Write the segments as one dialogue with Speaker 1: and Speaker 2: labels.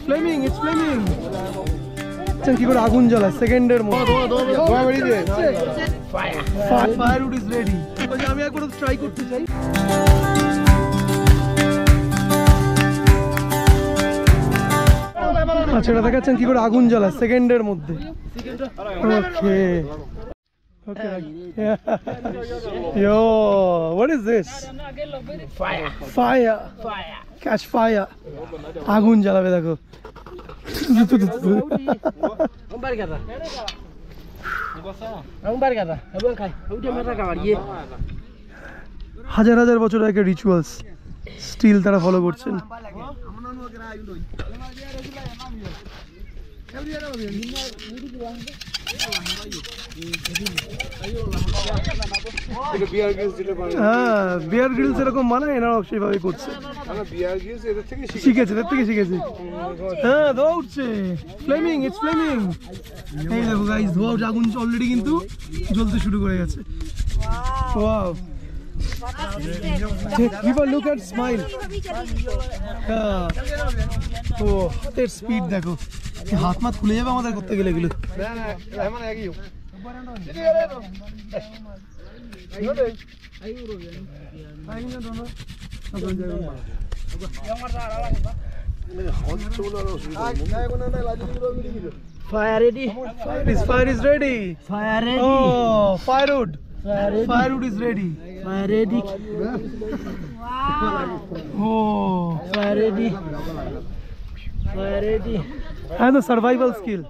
Speaker 1: Fleming, it's Fleming. কি করে আগুন জ্বালায় সেকেন্ডের মধ্যে। Firewood is ready. আমি একবার ট্রাই করতে চাই। আচ্ছা, এটা দেখাচ্ছেন কি করে আগুন জ্বালায় সেকেন্ডের মধ্যে। ওকে ওকে। Yo, what is this? Fire. Catch fire. আগুন জ্বালাবে দেখো। হাজার হাজার বছর আগে রিচুয়ালস স্টিল তারা ফলো করছেন। হ্যাঁ, বিয়ার গ্রিলস এরকম মানে এনারাও সেভাবে করছে। শিখেছে, এদের থেকে শিখেছে। হ্যাঁ, ধোয়া উঠছে। Flaming, it's flaming. এই দেখো গাইস, ধোয়া উঠছে, আগুন অলরেডি কিন্তু জ্বলতে শুরু করে গেছে। Wow, people look at smile. ও এর স্পিড দেখো, হাত মাত খুলে যাবে আমাদের করতে গেলে এগুলো।
Speaker 2: Fire ready.
Speaker 1: Fire is ready.
Speaker 2: Fire ready.
Speaker 1: Oh, firewood. Firewood is ready.
Speaker 2: Fire ready.
Speaker 1: Oh,
Speaker 2: Fire ready. Fire ready.
Speaker 1: and the survival skill.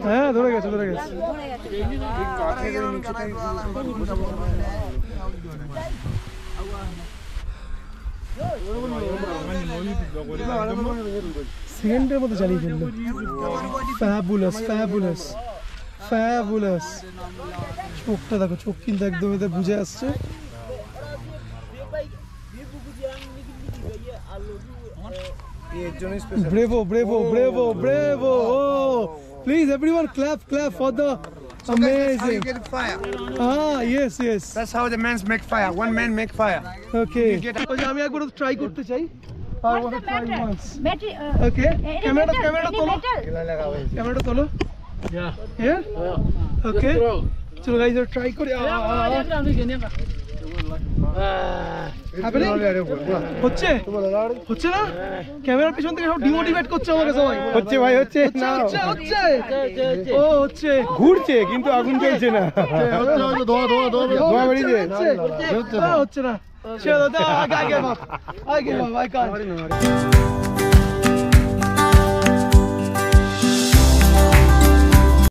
Speaker 1: হ্যাঁ, ধরে গেছে, ধরে গেছে। সেকেন্ডের মধ্যে চালিয়ে ফেললো। Fabulous, fabulous, fabulous. চোখটা দেখো, চোখ কিন্তু একদম এতে বুঝে আসছে। Bravo, bravo, bravo, bravo. Oh, please everyone clap for the amazing.
Speaker 3: How you get fire?
Speaker 1: Ah, yes, yes.
Speaker 3: That's how the men make fire. One man make fire.
Speaker 1: Okay. আমি একবার ট্রাই করতে চাই। I want to try once. Okay. ক্যামেরাটা তোলো। ক্যামেরাটা তোলো। Yeah. Okay. চলো guys, try করি। হচ্ছে হচ্ছে না? ক্যামেরার পিছন থেকে সব ডিমোটিভেট করছে আমাকে সবাই।
Speaker 4: হচ্ছে ভাই, হচ্ছে না,
Speaker 1: হচ্ছে হচ্ছে। ও হচ্ছে,
Speaker 4: ঘুরছে কিন্তু আগুন জ্বলছে না। ধোঁয়া বেরিয়েছে,
Speaker 1: হচ্ছে না। চলো, I give up. I can't.